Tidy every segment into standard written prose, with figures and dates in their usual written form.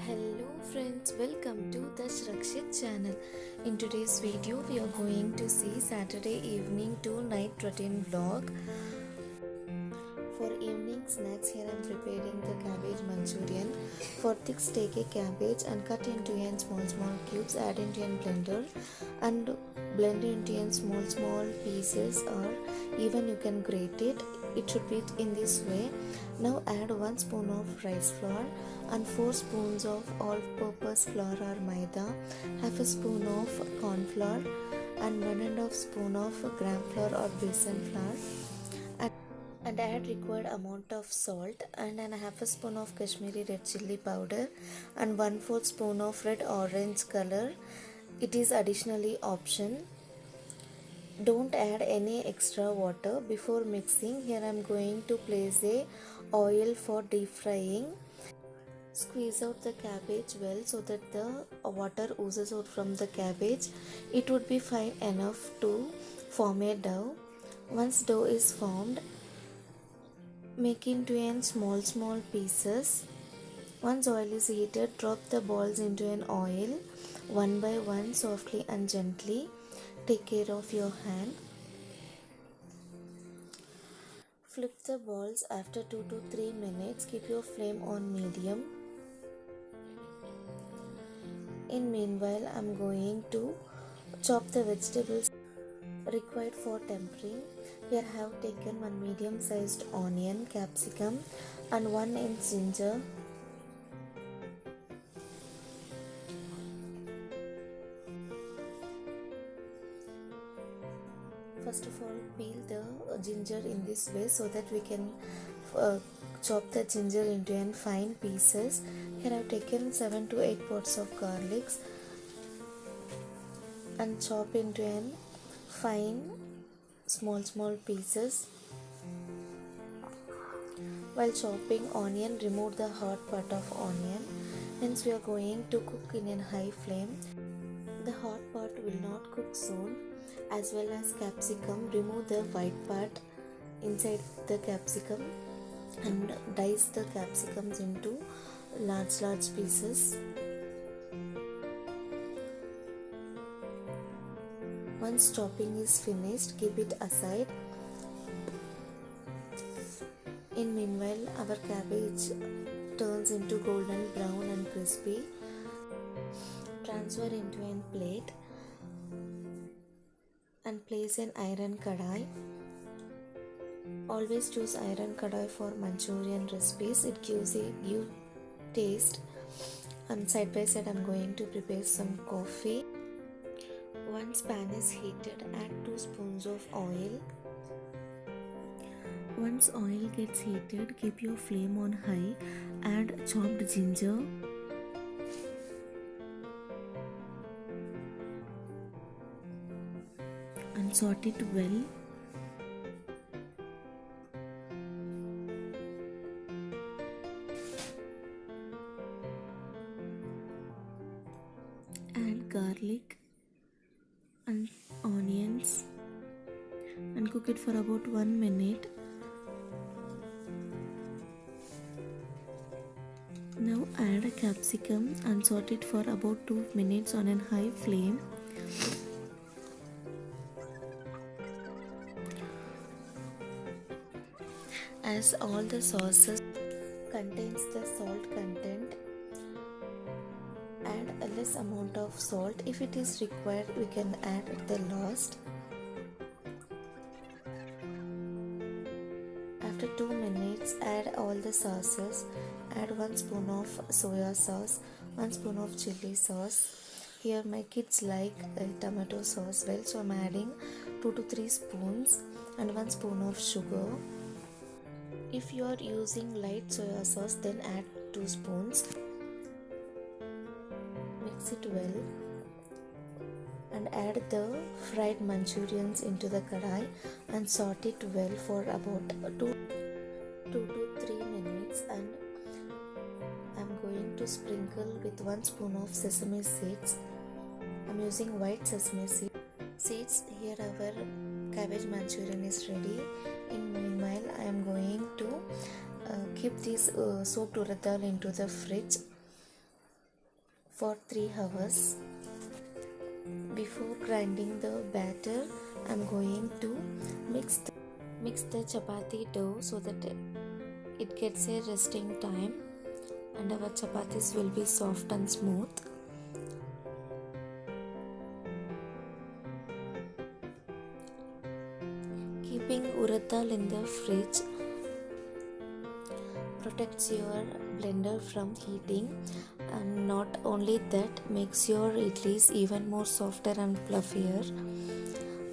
Hello friends, welcome to the Shrakshit channel. In today's video, we are going to see Saturday evening to night routine vlog. For evening snacks, here I am preparing the cabbage manchurian. For this, take a cabbage and cut into a small cubes, add into a blender and blend into a small pieces, or even you can grate it. It should be in this way. Now add 1 spoon of rice flour and 4 spoons of all-purpose flour or maida, half a spoon of corn flour and 1½ spoon of gram flour or besan flour, and add required amount of salt and half a spoon of Kashmiri red chilli powder and 1/4 spoon of red orange color. It is additionally option. Don't add any extra water before mixing. Here I am going to place a oil for deep frying. Squeeze out the cabbage well so that the water oozes out from the cabbage. It would be fine enough to form a dough. Once dough is formed, make into in small pieces. Once oil is heated, drop the balls into an oil one by one, softly and gently. Take care of your hand. Flip the balls after 2 to 3 minutes. Keep your flame on medium. In meanwhile, I am going to chop the vegetables required for tempering. Here I have taken 1 medium sized onion, capsicum and 1 inch ginger. First of all, peel the ginger in this way so that we can chop the ginger into fine pieces. Here I have taken 7 to 8 pods of garlics and chop into fine small pieces. While chopping onion, remove the hard part of onion. Hence we are going to cook in a high flame. The hot part will not cook soon. As well as capsicum, remove the white part inside the capsicum and dice the capsicums into large pieces. Once chopping is finished, keep it aside. In meanwhile, our cabbage turns into golden brown and crispy. Transfer into a plate and place an iron kadai. Always choose iron kadai for Manchurian recipes. It gives a new taste. And side by side I am going to prepare some coffee. Once pan is heated, add 2 spoons of oil. Once oil gets heated, keep your flame on high. Add chopped ginger and saute it well. Add garlic and onions and cook it for about 1 minute. Now add a capsicum and saute it for about 2 minutes on a high flame. As all the sauces contains the salt content, add a less amount of salt. If it is required, we can add at the last. After 2 minutes, add all the sauces. Add 1 spoon of soya sauce, 1 spoon of chili sauce. Here my kids like tomato sauce well, so I am adding 2 to 3 spoons and 1 spoon of sugar. If you are using light soya sauce, then add 2 spoons. Mix it well and add the fried manchurians into the kadai and saute it well for about 2 to 3 minutes. And I am going to sprinkle with 1 spoon of sesame seeds. I am using white sesame seeds. Here our cabbage manchurian is ready. In meanwhile, I am going to keep this soaked urad dal into the fridge. for 3 hours. Before grinding the batter, I'm going to mix the chapati dough so that it gets a resting time and our chapatis will be soft and smooth. Keeping urad dal in the fridge protects your blender from heating, and not only that, makes your idlis even more softer and fluffier.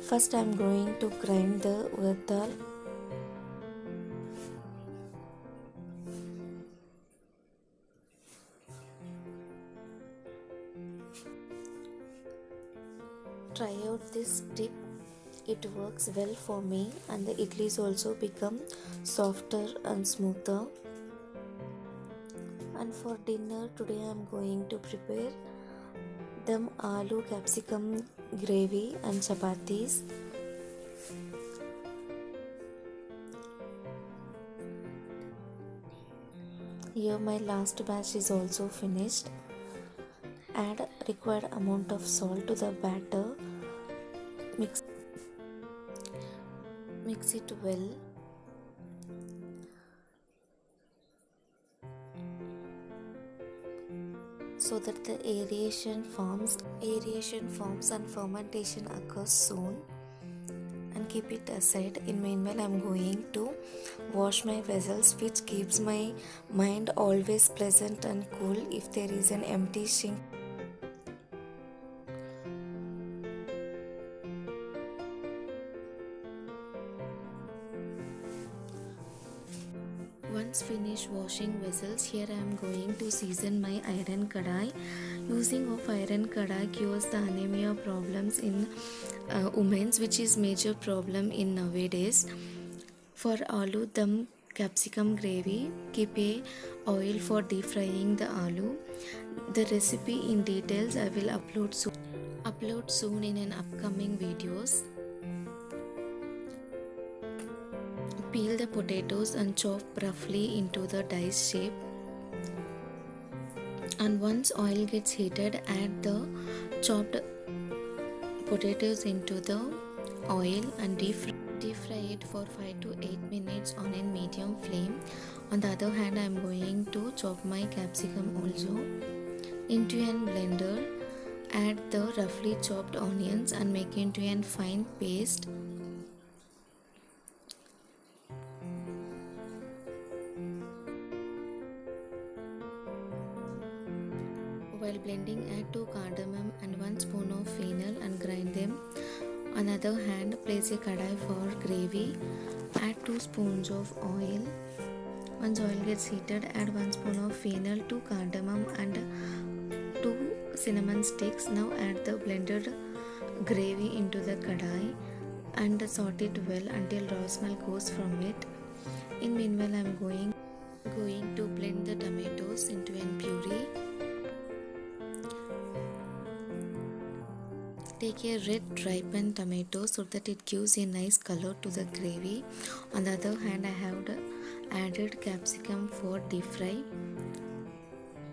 First I'm going to grind the urad dal. Try out this tip, it works well for me, and the idlis also become softer and smoother. And for dinner today I'm going to prepare them aloo capsicum gravy and chapatis. Here my last batch is also finished. Add required amount of salt to the batter. Mix it well. So that the aeration forms and fermentation occurs soon, and keep it aside. In meanwhile I'm going to wash my vessels, which keeps my mind always pleasant and cool if there is an empty sink. Once finished washing vessels, here I am going to season my iron kadai. Using of iron kadai cures the anemia problems in women, which is major problem in nowadays. For aloo dum capsicum gravy, keep a oil for deep frying the aloo. The recipe in details I will upload soon in an upcoming videos. Peel the potatoes and chop roughly into the dice shape. And once oil gets heated, add the chopped potatoes into the oil and deep fry it for 5 to 8 minutes on a medium flame. On the other hand, I am going to chop my capsicum also. Into a blender, add the roughly chopped onions and make into a fine paste. While blending, add 2 cardamom and 1 spoon of fennel and grind them. On the other hand, place a kadai for gravy. Add 2 spoons of oil. Once oil gets heated, add 1 spoon of fennel, 2 cardamom and 2 cinnamon sticks. Now add the blended gravy into the kadai and saute it well until raw smell goes from it. In meanwhile, I am going to blend the tomatoes into a puree. Take a red ripened tomato so that it gives a nice color to the gravy. On the other hand, I have added capsicum for deep fry.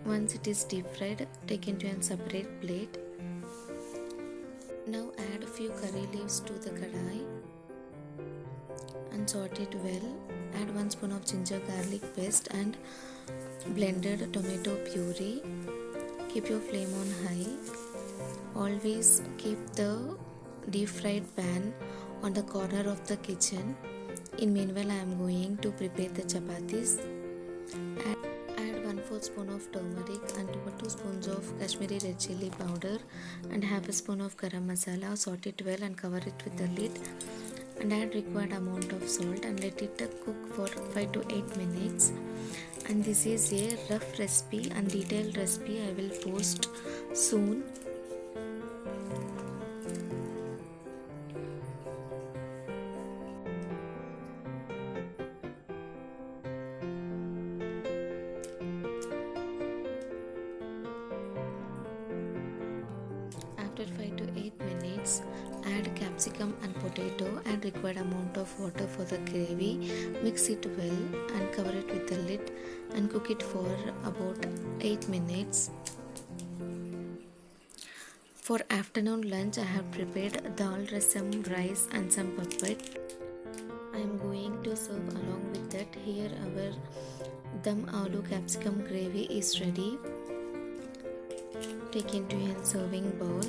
Once it is deep fried, take into a separate plate. Now add a few curry leaves to the kadai and saute it well. Add 1 spoon of ginger garlic paste and blended tomato puree. Keep your flame on high. Always keep the deep fried pan on the corner of the kitchen. In meanwhile, I am going to prepare the chapatis. Add 1/4 spoon of turmeric and 2 spoons of Kashmiri red chili powder and half a spoon of garam masala. Saute it well and cover it with the lid. And add required amount of salt and let it cook for 5 to 8 minutes. And this is a rough recipe, and detailed recipe I will post soon. After 5 to 8 minutes, add capsicum and potato and required amount of water for the gravy. Mix it well and cover it with the lid and cook it for about 8 minutes. For afternoon lunch, I have prepared dal, rasam, rice and some papad. I am going to serve along with that. Here our dum aloo capsicum gravy is ready. Take into a serving bowl.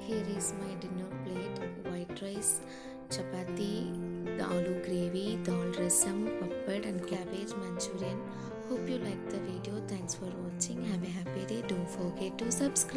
Here is my dinner plate: white rice, chapati, the aloo gravy, dal rasam, papad and cabbage manchurian. Hope you liked the video. Thanks for watching. Have a happy day. Don't forget to subscribe.